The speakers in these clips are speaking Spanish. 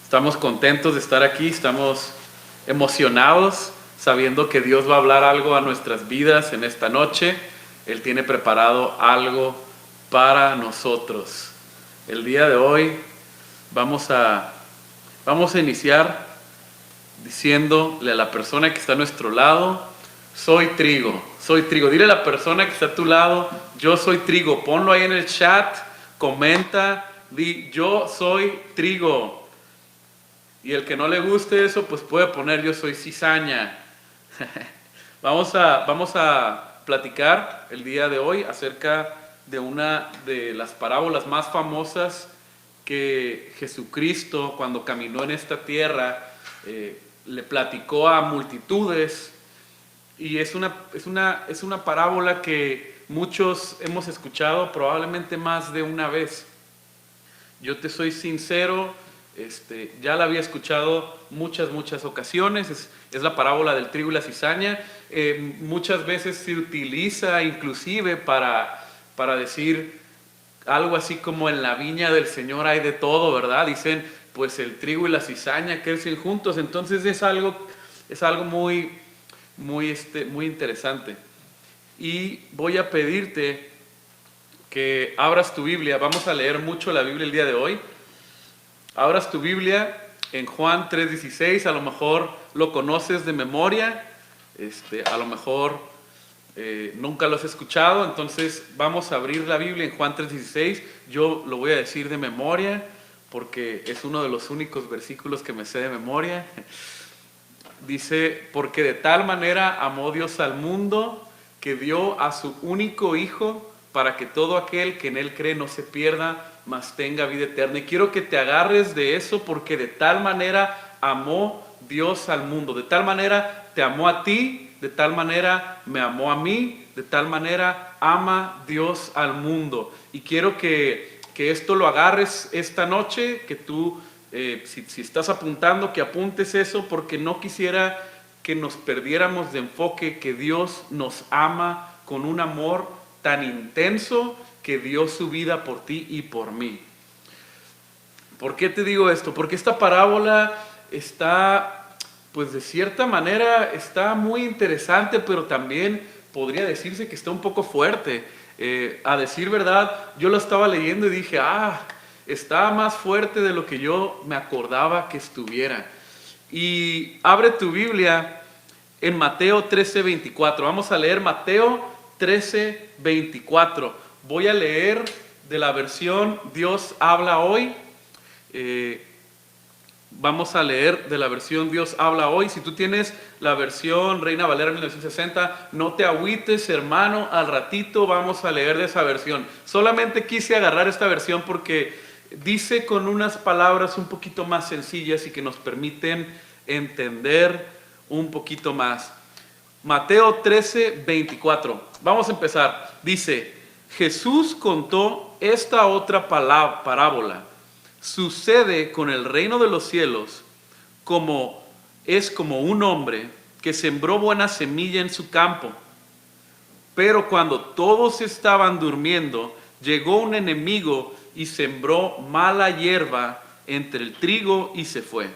Estamos contentos de estar aquí, estamos emocionados sabiendo que Dios va a hablar algo a nuestras vidas en esta noche. Él tiene preparado algo para nosotros. El día de hoy vamos a iniciar diciéndole a la persona que está a nuestro lado: soy trigo, soy trigo. Dile a la persona que está a tu lado: yo soy trigo. Ponlo ahí en el chat, comenta, di: yo soy trigo. Y el que no le guste eso, pues puede poner: yo soy cizaña. Vamos a platicar el día de hoy acerca de una de las parábolas más famosas que Jesucristo, cuando caminó en esta tierra, le platicó a multitudes. Y es una parábola que muchos hemos escuchado probablemente más de una vez. Yo te soy sincero, ya la había escuchado muchas ocasiones. Es la parábola del trigo y la cizaña. Muchas veces se utiliza inclusive para decir algo así como: en la viña del Señor hay de todo, ¿verdad? Dicen, pues el trigo y la cizaña crecen juntos. Entonces es algo muy interesante. Y voy a pedirte que abras tu Biblia. Vamos a leer mucho la Biblia el día de hoy. Abras tu Biblia en Juan 3:16. A lo mejor lo conoces de memoria, a lo mejor nunca lo has escuchado. Entonces vamos a abrir la Biblia en Juan 3:16. Yo lo voy a decir de memoria porque es uno de los únicos versículos que me sé de memoria. Dice: porque de tal manera amó Dios al mundo, que dio a su único Hijo, para que todo aquel que en Él cree no se pierda, mas tenga vida eterna. Y quiero que te agarres de eso, porque de tal manera amó Dios al mundo. De tal manera te amó a ti, de tal manera me amó a mí, de tal manera ama Dios al mundo. Y quiero que esto lo agarres esta noche, que tú, si estás apuntando, que apuntes eso, porque no quisiera que nos perdiéramos de enfoque, que Dios nos ama con un amor tan intenso que dio su vida por ti y por mí. ¿Por qué te digo esto? Porque esta parábola está, pues de cierta manera, está muy interesante, pero también podría decirse que está un poco fuerte. A decir verdad, yo lo estaba leyendo y dije: está más fuerte de lo que yo me acordaba que estuviera. Y abre tu Biblia en Mateo 13:24. Vamos a leer Mateo 13:24. Voy a leer de la versión Dios habla hoy. Vamos a leer de la versión Dios habla hoy. Si tú tienes la versión Reina Valera 1960, no te agüites, hermano, al ratito vamos a leer de esa versión. Solamente quise agarrar esta versión porque dice con unas palabras un poquito más sencillas y que nos permiten entender un poquito más. Mateo 13:24. Vamos a empezar. Dice: Jesús contó esta otra parábola. Sucede con el reino de los cielos como un hombre que sembró buena semilla en su campo. Pero cuando todos estaban durmiendo, llegó un enemigo y sembró mala hierba entre el trigo y se fue.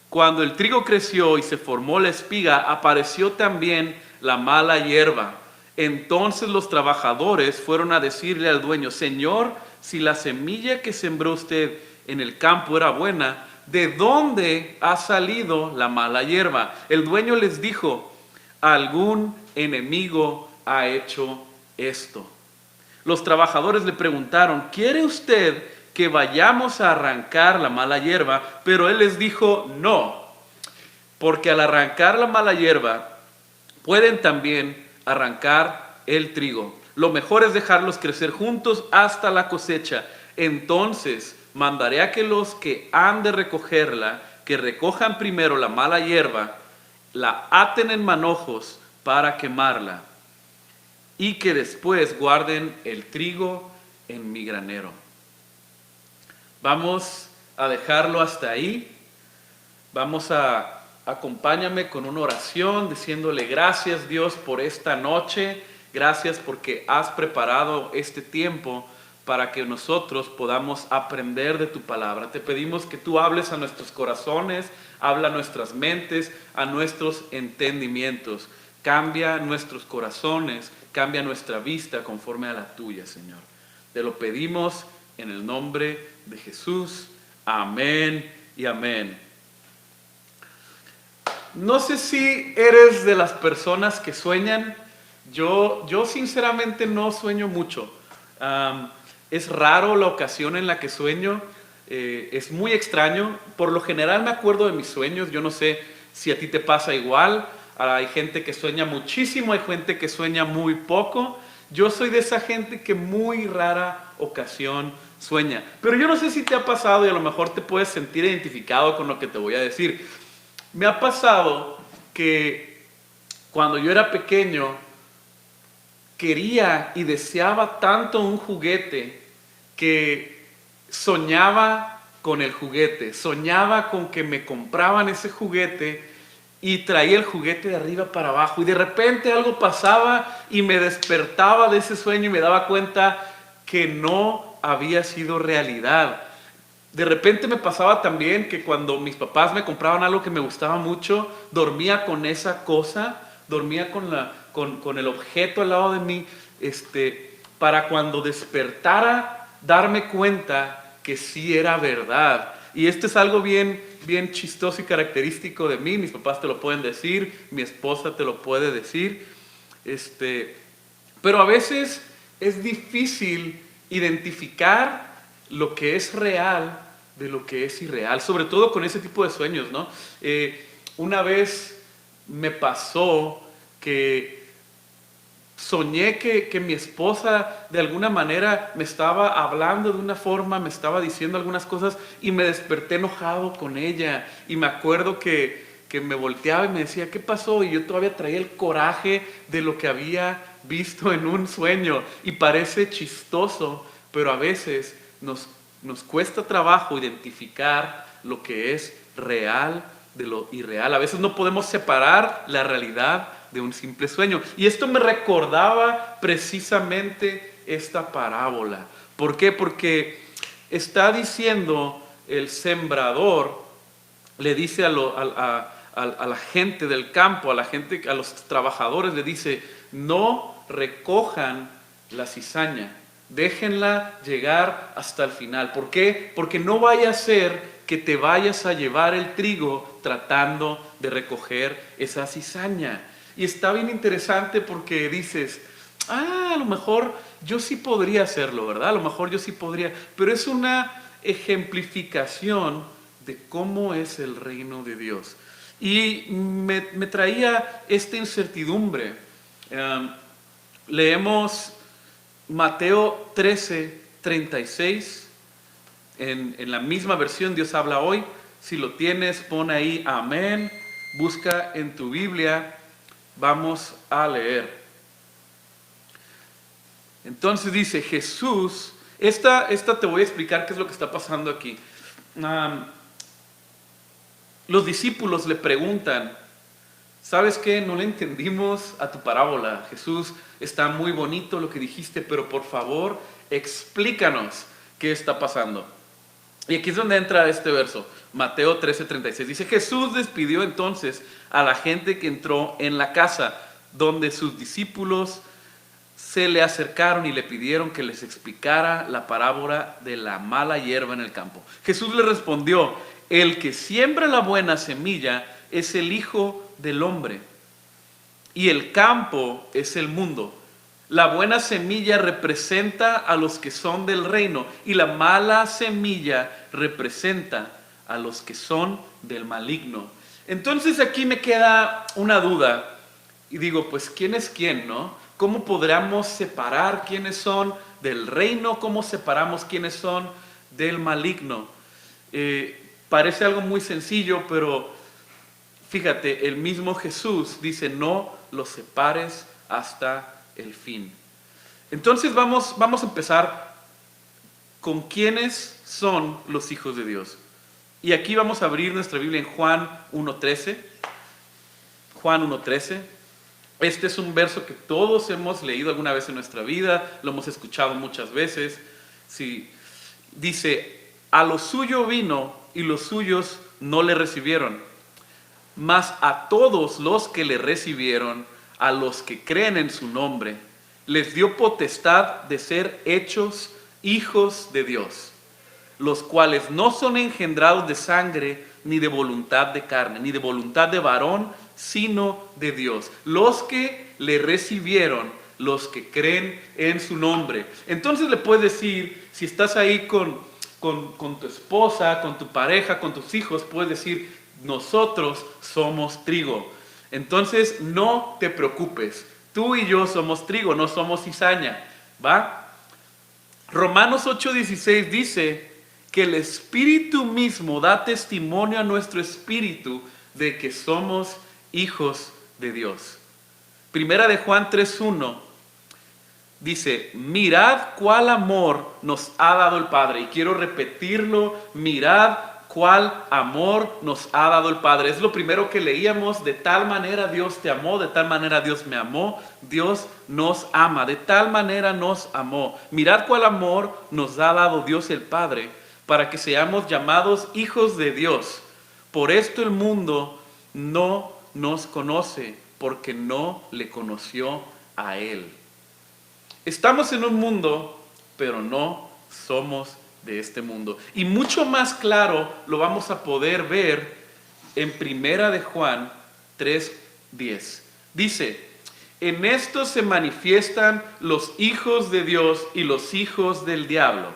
Cuando el trigo creció y se formó la espiga, apareció también la mala hierba. Entonces los trabajadores fueron a decirle al dueño: Señor, si la semilla que sembró usted en el campo era buena, ¿de dónde ha salido la mala hierba? El dueño les dijo: algún enemigo ha hecho esto. Los trabajadores le preguntaron: ¿quiere usted que vayamos a arrancar la mala hierba? Pero él les dijo: no, porque al arrancar la mala hierba pueden también arrancar el trigo. Lo mejor es dejarlos crecer juntos hasta la cosecha. Entonces mandaré a que los que han de recogerla, que recojan primero la mala hierba, la aten en manojos para quemarla, y que después guarden el trigo en mi granero. Vamos a dejarlo hasta ahí. Acompáñame con una oración diciéndole: gracias, Dios, por esta noche. Gracias porque has preparado este tiempo para que nosotros podamos aprender de tu palabra. Te pedimos que tú hables a nuestros corazones, habla a nuestras mentes, a nuestros entendimientos. Cambia nuestros corazones, cambia nuestra vista conforme a la tuya, Señor. Te lo pedimos en el nombre de Jesús. Amén y amén. No sé si eres de las personas que sueñan. Yo sinceramente no sueño mucho. Es raro la ocasión en la que sueño. Es muy extraño. Por lo general me acuerdo de mis sueños. Yo no sé si a ti te pasa igual. Hay gente que sueña muchísimo, hay gente que sueña muy poco. Yo soy de esa gente que muy rara ocasión sueña. Pero yo no sé si te ha pasado y a lo mejor te puedes sentir identificado con lo que te voy a decir. Me ha pasado que cuando yo era pequeño quería y deseaba tanto un juguete que soñaba con el juguete, soñaba con que me compraban ese juguete y traía el juguete de arriba para abajo y de repente algo pasaba y me despertaba de ese sueño y me daba cuenta que no había sido realidad. De repente me pasaba también que cuando mis papás me compraban algo que me gustaba mucho, dormía con esa cosa, dormía con el objeto al lado de mí, para cuando despertara darme cuenta que sí era verdad. Y esto es algo bien chistoso y característico de mí. Mis papás te lo pueden decir, mi esposa te lo puede decir. Pero a veces es difícil identificar lo que es real de lo que es irreal, sobre todo con ese tipo de sueños, ¿no? Una vez me pasó que soñé que mi esposa de alguna manera me estaba hablando de una forma, me estaba diciendo algunas cosas y me desperté enojado con ella. Y me acuerdo que me volteaba y me decía, ¿qué pasó? Y yo todavía traía el coraje de lo que había visto en un sueño. Y parece chistoso, pero a veces nos cuesta trabajo identificar lo que es real de lo irreal. A veces no podemos separar la realidad de un simple sueño. Y esto me recordaba precisamente esta parábola. ¿Por qué? Porque está diciendo el sembrador, le dice a la gente del campo, a los trabajadores, le dice, no recojan la cizaña, déjenla llegar hasta el final. ¿Por qué? Porque no vaya a ser que te vayas a llevar el trigo tratando de recoger esa cizaña. Y está bien interesante porque dices, a lo mejor yo sí podría hacerlo, ¿verdad? A lo mejor yo sí podría, pero es una ejemplificación de cómo es el reino de Dios. Y me traía esta incertidumbre. Leemos Mateo 13:36, en la misma versión Dios habla hoy. Si lo tienes, pon ahí amén, busca en tu Biblia, vamos a leer. Entonces dice Jesús, esta te voy a explicar qué es lo que está pasando aquí. Los discípulos le preguntan, ¿sabes qué? No le entendimos a tu parábola. Jesús, está muy bonito lo que dijiste, pero por favor, explícanos qué está pasando. Y aquí es donde entra este verso, Mateo 13:36. Dice, Jesús despidió entonces a la gente que entró en la casa, donde sus discípulos se le acercaron y le pidieron que les explicara la parábola de la mala hierba en el campo. Jesús le respondió, el que siembra la buena semilla es el Hijo del Hombre, y el campo es el mundo. La buena semilla representa a los que son del reino, y la mala semilla representa a los que son del maligno. Entonces aquí me queda una duda, y digo, pues ¿quién es quién, no? ¿Cómo podríamos separar quiénes son del reino? ¿Cómo separamos quiénes son del maligno? Parece algo muy sencillo, pero fíjate, el mismo Jesús dice, no los separes hasta el fin. Entonces vamos a empezar con quiénes son los hijos de Dios. Y aquí vamos a abrir nuestra Biblia en Juan 1:13. Juan 1:13. Este es un verso que todos hemos leído alguna vez en nuestra vida, lo hemos escuchado muchas veces. Sí, dice, a lo suyo vino y los suyos no le recibieron, mas a todos los que le recibieron, a los que creen en su nombre, les dio potestad de ser hechos hijos de Dios, los cuales no son engendrados de sangre, ni de voluntad de carne, ni de voluntad de varón, sino de Dios. Los que le recibieron, los que creen en su nombre. Entonces le puedes decir, si estás ahí con tu esposa, con tu pareja, con tus hijos, puedes decir, nosotros somos trigo. Entonces no te preocupes, tú y yo somos trigo, no somos cizaña, ¿va? Romanos 8:16 dice que el Espíritu mismo da testimonio a nuestro espíritu de que somos hijos de Dios. Primera de Juan 3:1 dice, mirad cuál amor nos ha dado el Padre. Y quiero repetirlo, mirad cuál amor nos ha dado el Padre. Es lo primero que leíamos, de tal manera Dios te amó, de tal manera Dios me amó, Dios nos ama, de tal manera nos amó. Mirad cuál amor nos ha dado Dios el Padre, para que seamos llamados hijos de Dios. Por esto el mundo no nos conoce, porque no le conoció a Él. Estamos en un mundo, pero no somos de este mundo. Y mucho más claro lo vamos a poder ver en Primera de Juan 3:10. Dice, en esto se manifiestan los hijos de Dios y los hijos del diablo.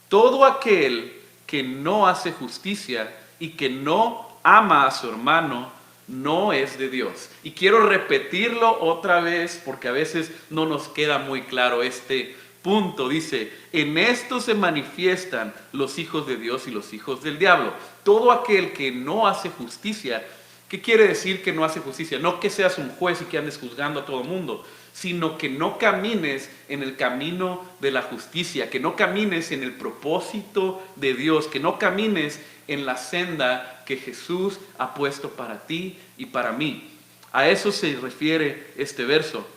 Todo aquel que no hace justicia y que no ama a su hermano, no es de Dios. Y quiero repetirlo otra vez porque a veces no nos queda muy claro este punto. Dice, en esto se manifiestan los hijos de Dios y los hijos del diablo. Todo aquel que no hace justicia. ¿Qué quiere decir que no hace justicia? No que seas un juez y que andes juzgando a todo mundo, sino que no camines en el camino de la justicia, que no camines en el propósito de Dios, que no camines en la senda que Jesús ha puesto para ti y para mí. A eso se refiere este verso.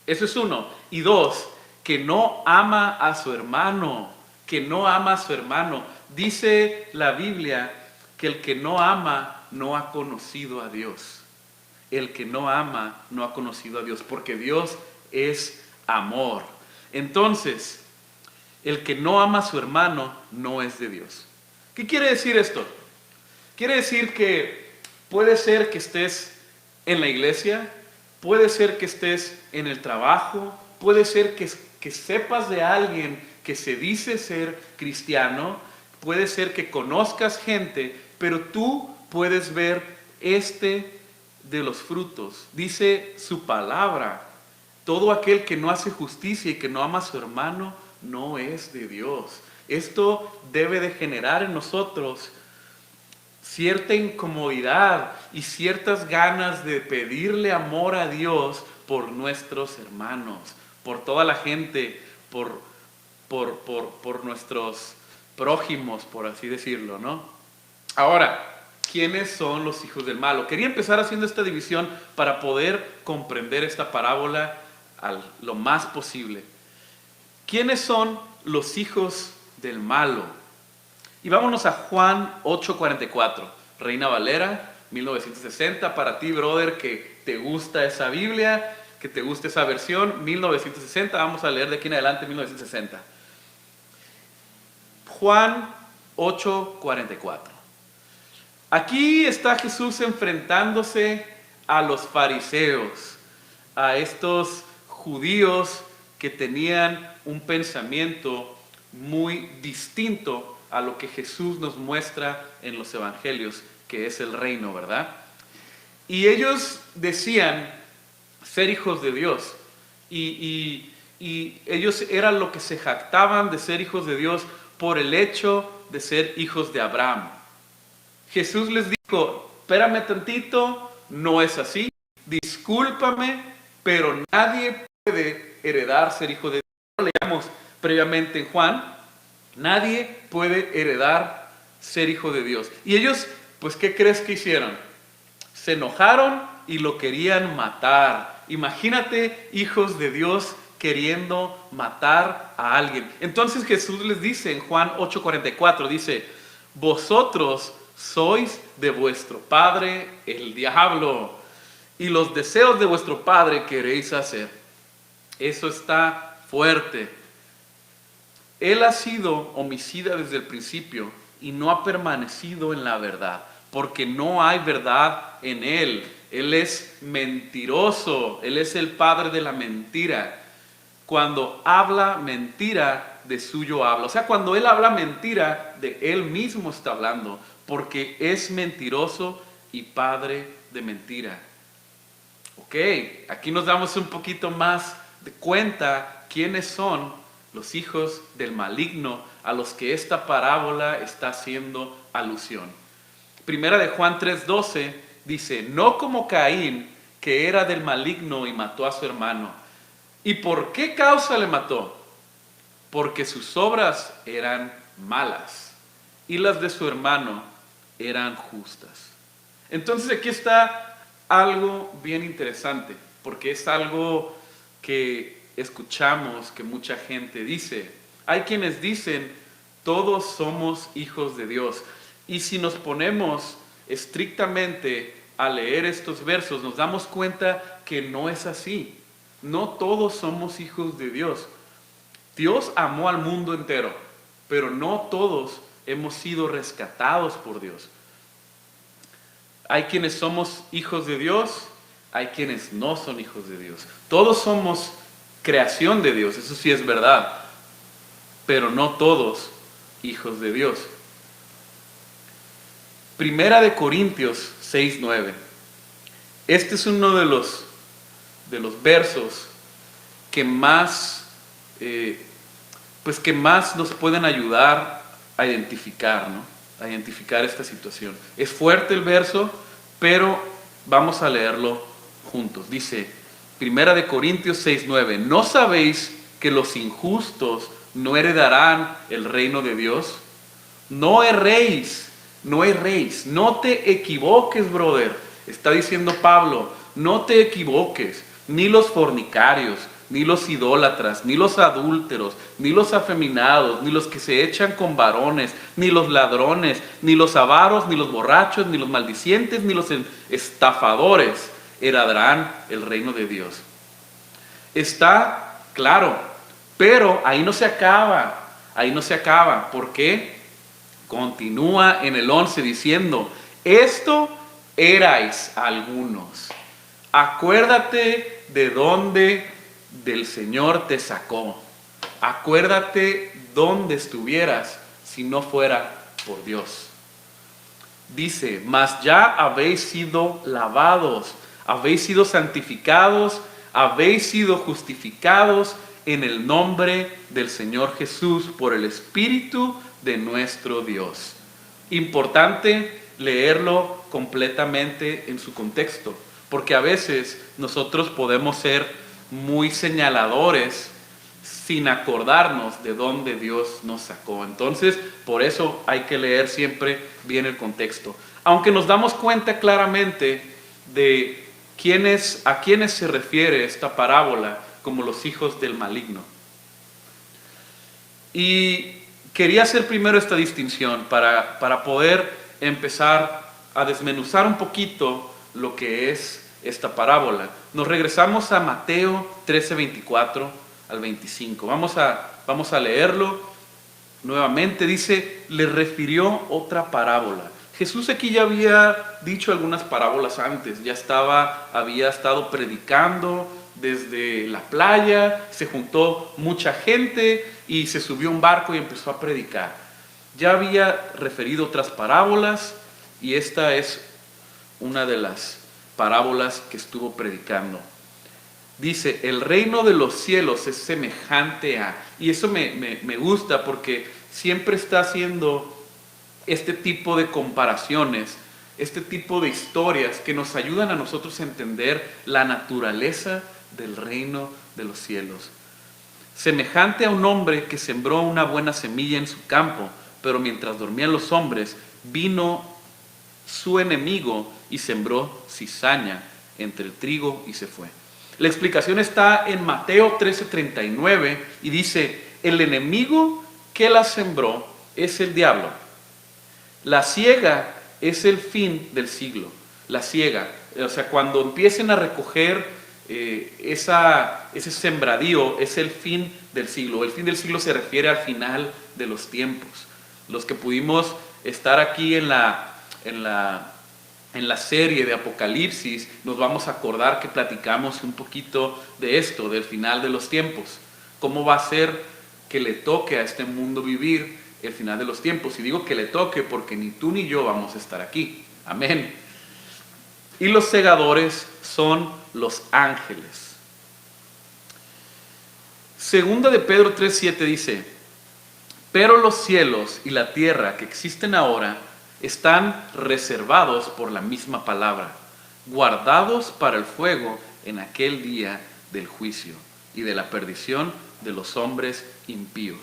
Eso es uno. Y dos, que no ama a su hermano, que no ama a su hermano. Dice la Biblia que el que no ama no ha conocido a Dios. El que no ama no ha conocido a Dios, porque Dios es amor. Entonces, el que no ama a su hermano no es de Dios. ¿Qué quiere decir esto? Quiere decir que puede ser que estés en la iglesia, puede ser que estés en el trabajo, puede ser que sepas de alguien que se dice ser cristiano, puede ser que conozcas gente, pero tú puedes ver de los frutos. Dice su palabra, todo aquel que no hace justicia y que no ama a su hermano no es de Dios. Esto debe de generar en nosotros cierta incomodidad y ciertas ganas de pedirle amor a Dios por nuestros hermanos, por toda la gente, por nuestros prójimos, por así decirlo, ¿no? Ahora, ¿quiénes son los hijos del malo? Quería empezar haciendo esta división para poder comprender esta parábola lo más posible. ¿Quiénes son los hijos del malo? Y vámonos a Juan 8:44, Reina Valera, 1960. Para ti, brother, que te gusta esa Biblia, que te gusta esa versión, 1960. Vamos a leer de aquí en adelante 1960. Juan 8:44. Aquí está Jesús enfrentándose a los fariseos, a estos judíos que tenían un pensamiento muy distinto a lo que Jesús nos muestra en los evangelios, que es el reino, ¿verdad? Y ellos decían ser hijos de Dios, y ellos eran lo que se jactaban de ser hijos de Dios por el hecho de ser hijos de Abraham. Jesús les dijo, espérame tantito, no es así, discúlpame, pero nadie puede heredar ser hijo de Dios. Lo leíamos previamente en Juan, nadie puede heredar ser hijo de Dios. Y ellos, pues, ¿qué crees que hicieron? Se enojaron y lo querían matar. Imagínate, hijos de Dios queriendo matar a alguien. Entonces Jesús les dice en Juan 8:44, dice, vosotros sois de vuestro padre el diablo, y los deseos de vuestro padre queréis hacer. Eso está fuerte. Él ha sido homicida desde el principio y no ha permanecido en la verdad, porque no hay verdad en él. Él es mentiroso, él es el padre de la mentira. Cuando habla mentira, de suyo habla. O sea, cuando él habla mentira, de él mismo está hablando, porque es mentiroso y padre de mentira. Ok, aquí nos damos un poquito más de cuenta quiénes son los hijos del maligno a los que esta parábola está haciendo alusión. Primera de Juan 3:12 dice, no como Caín, que era del maligno y mató a su hermano. ¿Y por qué causa le mató? Porque sus obras eran malas y las de su hermano eran justas. Entonces aquí está algo bien interesante, porque es algo que escuchamos que mucha gente dice. Hay quienes dicen, todos somos hijos de Dios. Y si nos ponemos estrictamente a leer estos versos, nos damos cuenta que no es así. No todos somos hijos de Dios. Dios amó al mundo entero, pero no todos hemos sido rescatados por Dios. Hay quienes somos hijos de Dios, hay quienes no son hijos de Dios. Todos somos creación de Dios, eso sí es verdad, pero no todos hijos de Dios. Primera de Corintios 6:9. Este es uno de los versos que más, que más nos pueden ayudar a identificar, ¿no? A identificar esta situación. Es fuerte el verso, pero vamos a leerlo juntos. Dice, Primera de Corintios 6:9, ¿no sabéis que los injustos no heredarán el reino de Dios? No erréis, no te equivoques, brother. Está diciendo Pablo, no te equivoques, ni los fornicarios, ni los idólatras, ni los adúlteros, ni los afeminados, ni los que se echan con varones, ni los ladrones, ni los avaros, ni los borrachos, ni los maldicientes, ni los estafadores heredarán el reino de Dios. Está claro, pero ahí no se acaba, ¿por qué? Continúa en el 11 diciendo, esto erais algunos. Acuérdate de dónde del Señor te sacó. Acuérdate dónde estuvieras si no fuera por Dios. Dice, mas ya habéis sido lavados, habéis sido santificados, habéis sido justificados en el nombre del Señor Jesús por el Espíritu de nuestro Dios. Importante leerlo completamente en su contexto, porque a veces nosotros podemos ser muy señaladores sin acordarnos de dónde Dios nos sacó. Entonces, por eso hay que leer siempre bien el contexto. Aunque nos damos cuenta claramente de a quiénes se refiere esta parábola como los hijos del maligno. Y quería hacer primero esta distinción para poder empezar a desmenuzar un poquito lo que es esta parábola. Nos regresamos a Mateo 13:24 al 25. Vamos a leerlo nuevamente. Dice, le refirió otra parábola. Jesús aquí ya había dicho algunas parábolas antes. Había estado predicando desde la playa, se juntó mucha gente y se subió a un barco y empezó a predicar. Ya había referido otras parábolas y esta es una de las parábolas que estuvo predicando. Dice, el reino de los cielos es semejante a... Y eso me gusta porque siempre está haciendo este tipo de comparaciones, este tipo de historias que nos ayudan a nosotros a entender la naturaleza del reino de los cielos. Semejante a un hombre que sembró una buena semilla en su campo, pero mientras dormían los hombres, vino su enemigo y sembró cizaña entre el trigo y se fue. La explicación está en Mateo 13:39 y dice, el enemigo que la sembró es el diablo. La siega es el fin del siglo. La siega, o sea, cuando empiecen a recoger ese sembradío, es el fin del siglo. El fin del siglo se refiere al final de los tiempos. Los que pudimos estar aquí en la serie de Apocalipsis, nos vamos a acordar que platicamos un poquito de esto, del final de los tiempos. ¿Cómo va a ser que le toque a este mundo vivir el final de los tiempos? Y digo que le toque porque ni tú ni yo vamos a estar aquí. Amén. Y los segadores son los ángeles. Segunda de Pedro 3:7 dice, pero los cielos y la tierra que existen ahora están reservados por la misma palabra, guardados para el fuego en aquel día del juicio y de la perdición de los hombres impíos.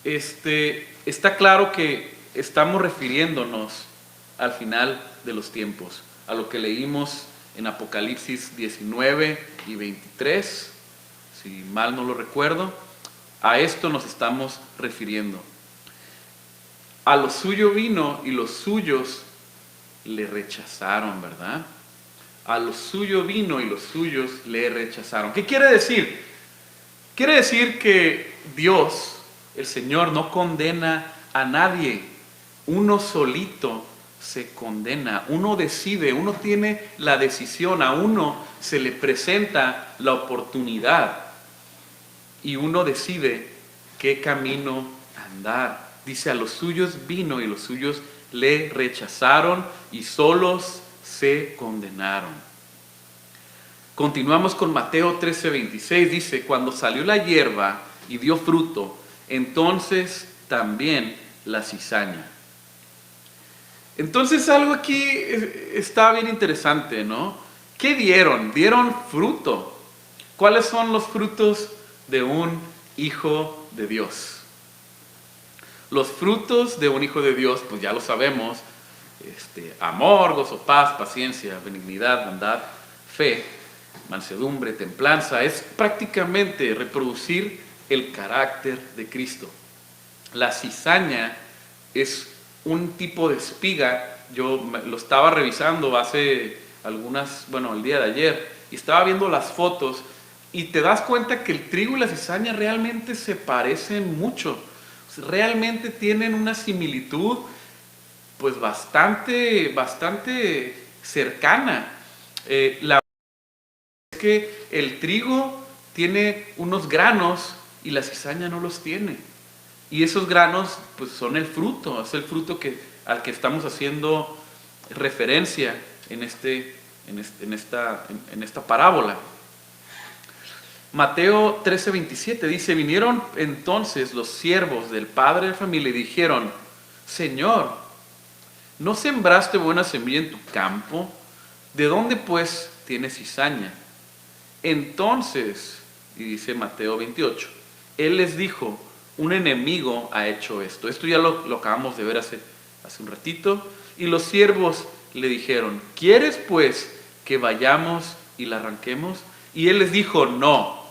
Está claro que estamos refiriéndonos al final de los tiempos, a lo que leímos en Apocalipsis 19 y 23, si mal no lo recuerdo. A esto nos estamos refiriendo. A lo suyo vino y los suyos le rechazaron, ¿verdad? A lo suyo vino y los suyos le rechazaron. ¿Qué quiere decir? Quiere decir que Dios, el Señor, no condena a nadie. Uno solito se condena. Uno decide, uno tiene la decisión. A uno se le presenta la oportunidad y uno decide qué camino andar. Dice, a los suyos vino y los suyos le rechazaron y solos se condenaron. Continuamos con Mateo 13:26. Dice, cuando salió la hierba y dio fruto, entonces también la cizaña. Entonces algo aquí está bien interesante, ¿no? ¿Qué dieron? Dieron fruto. ¿Cuáles son los frutos de un hijo de Dios? Los frutos de un hijo de Dios, pues ya lo sabemos, amor, gozo, paz, paciencia, benignidad, bondad, fe, mansedumbre, templanza. Es prácticamente reproducir el carácter de Cristo. La cizaña es un tipo de espiga. Yo lo estaba revisando hace el día de ayer, y estaba viendo las fotos, y te das cuenta que el trigo y la cizaña realmente se parecen mucho. Realmente tienen una similitud pues bastante cercana. La verdad es que el trigo tiene unos granos y la cizaña no los tiene. Y esos granos pues son el fruto, es el fruto al que estamos haciendo referencia en esta parábola. Mateo 13:27 dice, vinieron entonces los siervos del padre de familia y dijeron, Señor, ¿no sembraste buena semilla en tu campo? ¿De dónde pues tienes cizaña? Entonces, y dice Mateo 28, él les dijo, un enemigo ha hecho esto. Esto ya lo acabamos de ver hace un ratito. Y los siervos le dijeron, ¿quieres pues que vayamos y la arranquemos? Y él les dijo, no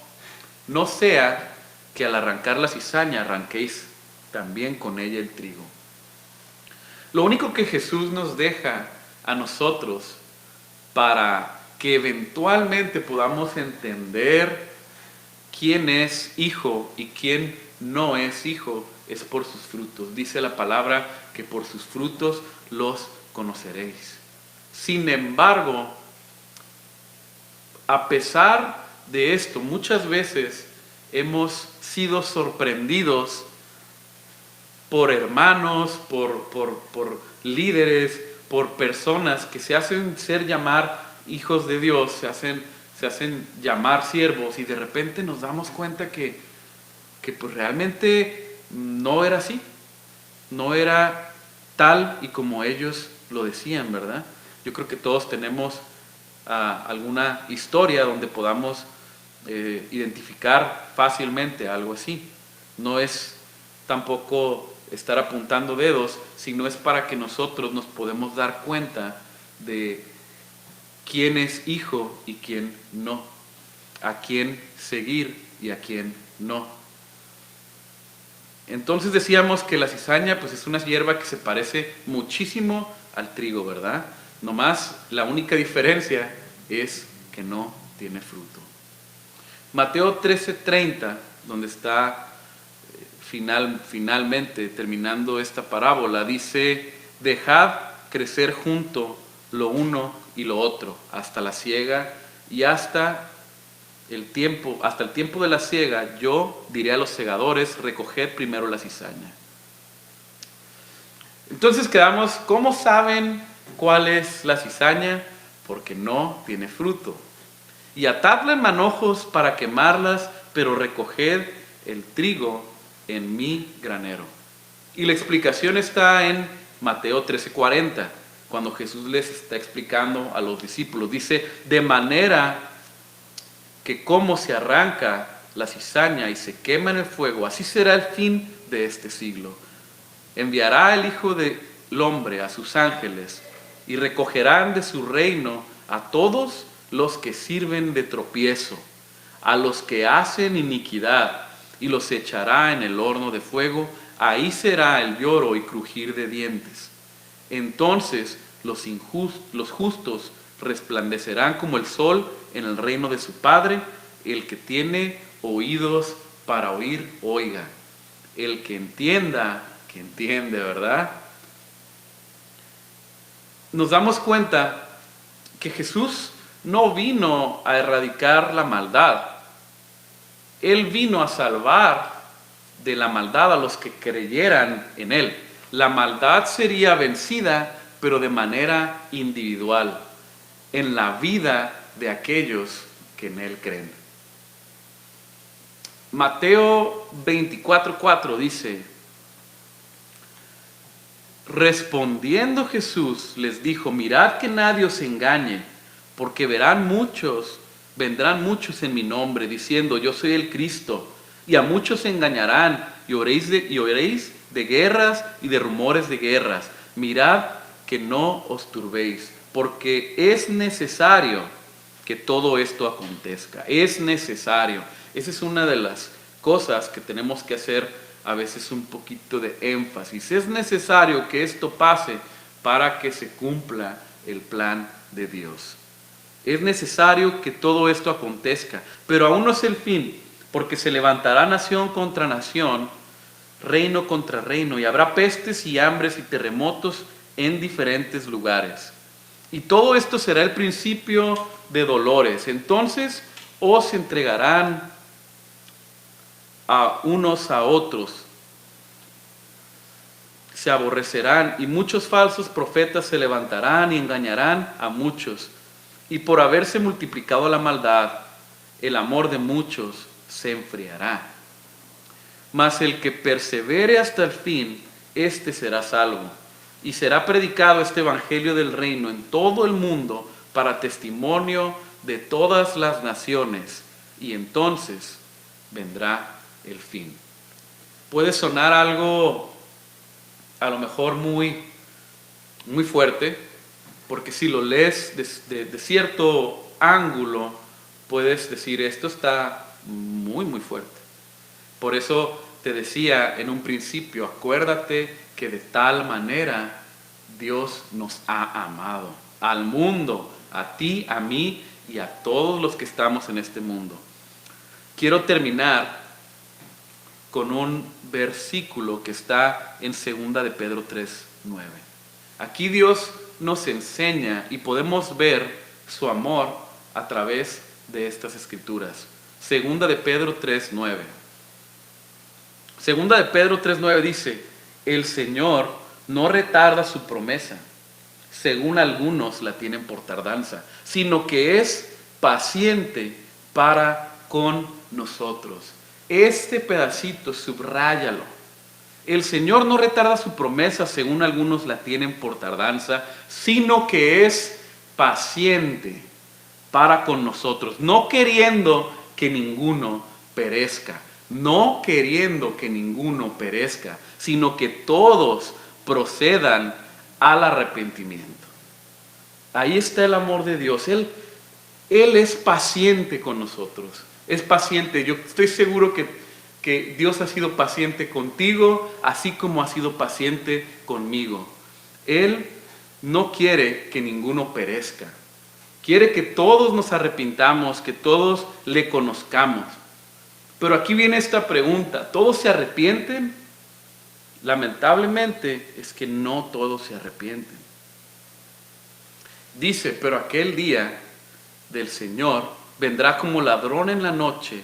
sea que al arrancar la cizaña arranquéis también con ella el trigo. Lo único que Jesús nos deja a nosotros para que eventualmente podamos entender quién es hijo y quién no es hijo es por sus frutos. Dice la palabra que por sus frutos los conoceréis. Sin embargo, a pesar de esto, muchas veces hemos sido sorprendidos por hermanos, por líderes, por personas que se hacen llamar hijos de Dios, se hacen llamar siervos, y de repente nos damos cuenta que pues realmente no era así, no era tal y como ellos lo decían, ¿verdad? Yo creo que todos tenemos alguna historia donde podamos identificar fácilmente algo así. No es tampoco estar apuntando dedos, sino es para que nosotros nos podemos dar cuenta de quién es hijo y quién no, a quién seguir y a quién no. Entonces decíamos que la cizaña pues es una hierba que se parece muchísimo al trigo, ¿verdad? Nomás la única diferencia es que no tiene fruto. Mateo 13:30, donde está finalmente terminando esta parábola, dice: dejad crecer junto lo uno y lo otro hasta la siega, y hasta el tiempo de la siega yo diré a los segadores: recoged primero la cizaña. Entonces quedamos, ¿cómo saben cuál es la cizaña? Porque no tiene fruto. Y atadla en manojos para quemarlas, pero recoged el trigo en mi granero. Y la explicación está en Mateo 13:40, cuando Jesús les está explicando a los discípulos. Dice: de manera que como se arranca la cizaña y se quema en el fuego, así será el fin de este siglo. Enviará el Hijo del Hombre a sus ángeles, y recogerán de su reino a todos los que sirven de tropiezo, a los que hacen iniquidad, y los echará en el horno de fuego. Ahí será el lloro y crujir de dientes. Entonces los justos resplandecerán como el sol en el reino de su Padre. El que tiene oídos para oír, oiga. El que entienda, que entiende, ¿verdad? Nos damos cuenta que Jesús no vino a erradicar la maldad. Él vino a salvar de la maldad a los que creyeran en Él. La maldad sería vencida, pero de manera individual, en la vida de aquellos que en Él creen. Mateo 24:4 dice: respondiendo Jesús les dijo: mirad que nadie os engañe, porque vendrán muchos en mi nombre, diciendo: yo soy el Cristo, y a muchos se engañarán, y oiréis de guerras y de rumores de guerras. Mirad que no os turbéis, porque es necesario que todo esto acontezca. Es necesario. Esa es una de las cosas que tenemos que hacer a veces un poquito de énfasis. Es necesario que esto pase para que se cumpla el plan de Dios. Es necesario que todo esto acontezca, pero aún no es el fin, porque se levantará nación contra nación, reino contra reino, y habrá pestes y hambres y terremotos en diferentes lugares. Y todo esto será el principio de dolores. Entonces os entregarán a unos a otros, se aborrecerán, y muchos falsos profetas se levantarán y engañarán a muchos. Y por haberse multiplicado la maldad, el amor de muchos se enfriará. Mas el que persevere hasta el fin, éste será salvo. Y será predicado este evangelio del reino en todo el mundo para testimonio de todas las naciones, y entonces vendrá el fin. Puede sonar algo a lo mejor muy fuerte, porque si lo lees de cierto ángulo, puedes decir: esto está muy fuerte. Por eso te decía en un principio, acuérdate que de tal manera Dios nos ha amado, al mundo, a ti, a mí y a todos los que estamos en este mundo. Quiero terminar con un versículo que está en 2 de Pedro 3:9. Aquí Dios nos enseña y podemos ver su amor a través de estas escrituras. 2 de Pedro 3:9. 2 de Pedro 3:9 dice: el Señor no retarda su promesa, según algunos la tienen por tardanza, sino que es paciente para con nosotros. Este pedacito, subráyalo. El Señor no retarda su promesa, según algunos la tienen por tardanza, sino que es paciente para con nosotros, no queriendo que ninguno perezca, no queriendo que ninguno perezca, sino que todos procedan al arrepentimiento. Ahí está el amor de Dios. Él es paciente con nosotros. Es paciente. Yo estoy seguro que Dios ha sido paciente contigo, así como ha sido paciente conmigo. Él no quiere que ninguno perezca. Quiere que todos nos arrepintamos, que todos le conozcamos. Pero aquí viene esta pregunta. ¿Todos se arrepienten? Lamentablemente es que no todos se arrepienten. Dice, pero aquel día del Señor vendrá como ladrón en la noche,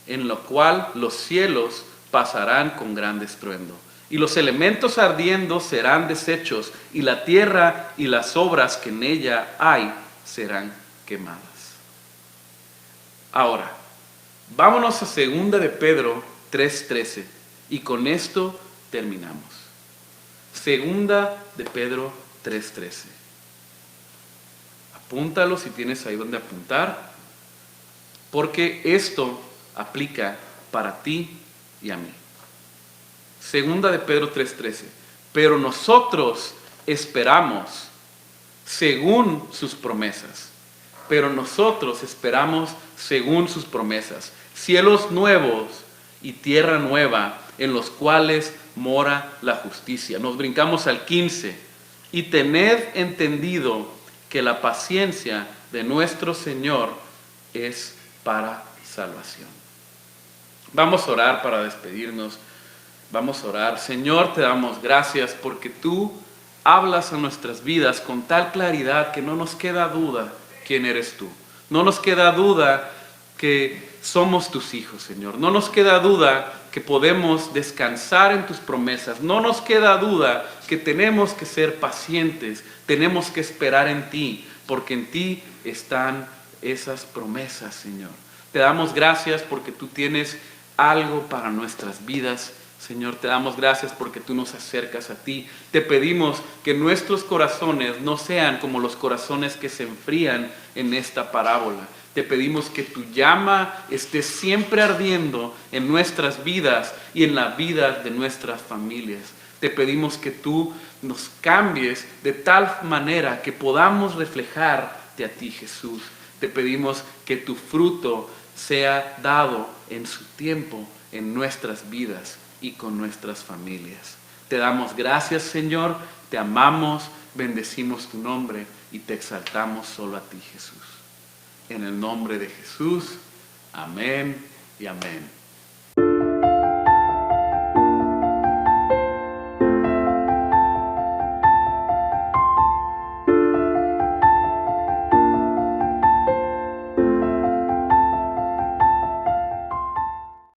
en lo cual los cielos pasarán con gran estruendo, y los elementos ardiendo serán deshechos, y la tierra y las obras que en ella hay serán quemadas. Ahora, vámonos a 2 de Pedro 3:13, y con esto terminamos. 2 de Pedro 3:13. Apúntalo si tienes ahí donde apuntar, porque esto aplica para ti y a mí. 2 de Pedro 3:13. Pero nosotros esperamos según sus promesas. Pero nosotros esperamos según sus promesas. Cielos nuevos y tierra nueva en los cuales mora la justicia. Nos brincamos al 15. Y tened entendido que la paciencia de nuestro Señor es para salvación. Vamos a orar para despedirnos. Vamos a orar. Señor, te damos gracias porque tú hablas a nuestras vidas con tal claridad que no nos queda duda quién eres tú. No nos queda duda que somos tus hijos, Señor. No nos queda duda que podemos descansar en tus promesas. No nos queda duda que tenemos que ser pacientes, tenemos que esperar en ti, porque en ti están esas promesas, Señor. Te damos gracias porque tú tienes algo para nuestras vidas, Señor. Te damos gracias porque tú nos acercas a ti. Te pedimos que nuestros corazones no sean como los corazones que se enfrían en esta parábola. Te pedimos que tu llama esté siempre ardiendo en nuestras vidas y en la vida de nuestras familias. Te pedimos que tú nos cambies de tal manera que podamos reflejarte a ti, Jesús. Te pedimos que tu fruto sea dado en su tiempo en nuestras vidas y con nuestras familias. Te damos gracias, Señor, te amamos, bendecimos tu nombre y te exaltamos solo a ti, Jesús. En el nombre de Jesús, amén y amén.